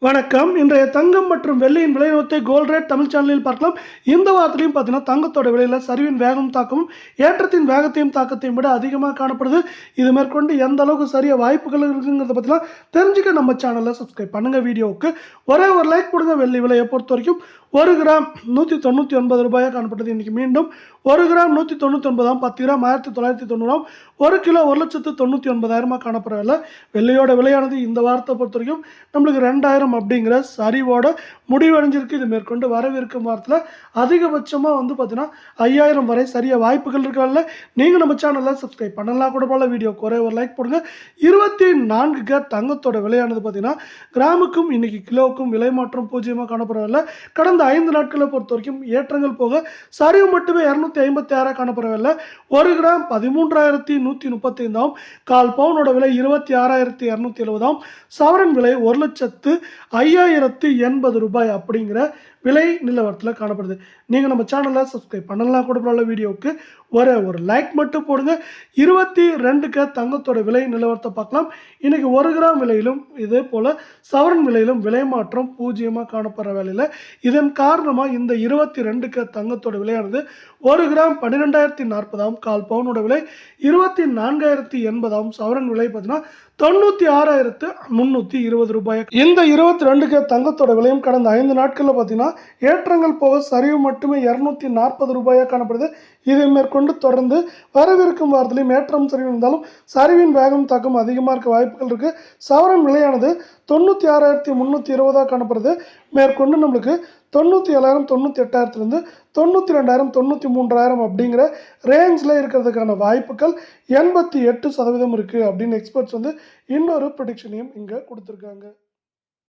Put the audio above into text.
வணக்கம். இன்றைய தங்கம் மற்றும் வெள்ளியின் விலை நிலவரத்தை கோல்ட் ரேட் தமிழ் சேனலில் பார்க்கலாம். இந்த வாரத்திலையும் பார்த்தீங்கன்னா, தங்கத்தோட விலையில சரிவின் வேகம் தாக்கமும், ஏற்றத்தின் வேகத்தையும் தாக்கத்தையும் விட அதிகமாக காணப்படுது. இது மேற்கொண்டு எந்த அளவுக்கு சரிய வாய்ப்புகள் இருக்குங்கிறத பற்றிலாம் தெரிஞ்சுக்க நம்ம சேனலை சப்ஸ்கிரைப் பண்ணுங்க. வீடியோவுக்கு ஒரே ஒரு லைக் கொடுங்க. வெள்ளி விலையை பொறுத்த வரைக்கும் 1 கிராம் 199 ரூபாயாக காணப்பட்டது. இன்றைக்கி மீண்டும் 1 கிராம் 199, 10 கிராம் 1990, 1 கிலோ 1,99,000 காணப்படவில்லை. வெள்ளியோட விலையானது இந்த வாரத்தை பொறுத்த வரைக்கும் நம்மளுக்கு 2000 அப்படிங்கிற சரிவோட முடிவடைஞ்சிருக்கு. இது மேற்கொண்டு வரவிருக்கும் வாரத்தில் அதிகபட்சமாக பார்த்தீங்கன்னா 5000 வரை சரிய வாய்ப்புகள் இருக்கல. நீங்கள் நம்ம சேனலில் சப்ஸ்கிரைப் பண்ணலாம் கூட போல. வீடியோக்கு ஒரே ஒரு லைக் போடுங்க. 24 கேரட் தங்கத்தோட விலையானது பார்த்தீங்கன்னா கிராமுக்கும் இன்னைக்கு கிலோவுக்கும் விலை மாற்றம் 0 காணப்படவில்லை. கடந்த 5 நாட்களை பொறுத்த வரைக்கும் ஏற்றங்கள் போக சரிவு மட்டுமே 256 காணப்படவில்லை. 1 கிராம் 13,135, கால் பவுனோட விலை 26,270, சவரன் விலை 1,05,080 ரூபாய் அப்படிங்கிற விலை நிலவரத்தில் காணப்படுது. நீங்கள் நம்ம சேனலை சப்ஸ்கிரைப் பண்ணலாம் கூட போல. வீடியோவுக்கு ஒரே ஒரு லைக் மட்டும் போடுங்க. 22 தங்கத்தோட விலை நிலவரத்தை பார்க்கலாம். இன்னைக்கு 1 கிராம் விலையிலும் இதே போல சவரன் விலையிலும் விலை மாற்றம் 0 காணப்படுற வேலையில். இதன் காரணமாக இந்த 22 தங்கத்தோட விலையானது 1 கிராம் 12,040, கால் பவுனோட விலை 24,080, சவரன் விலை பார்த்தீங்கன்னா 96,320 ரூபாய். இந்த 22 தங்கத்தோட விலையும் கடந்த 5 நாட்களில் பார்த்தீங்கன்னா ஏற்றங்கள் போக சரிவு மட்டுமே 240 ரூபாயாக காணப்படுது. இதை மேற்கொண்டு தொடர்ந்து வரவிருக்கும் வாரத்திலையும் ஏற்றம் சரிவு இருந்தாலும் சரிவின் வேகம் தாக்கம் அதிகமாக இருக்க வாய்ப்புகள் இருக்குது. சவரன் விலையானது 96,320 காணப்படுது. மேற்கொண்டு நம்மளுக்கு 97,000, 98,000 92,000, 93,000 அப்படிங்கிற ரேஞ்சில் இருக்கிறதுக்கான வாய்ப்புகள் 88% இருக்குது அப்படின்னு எக்ஸ்பர்ட்ஸ் இன்னொரு ப்ரெடிக்ஷனையும் இங்கே கொடுத்துருக்காங்க.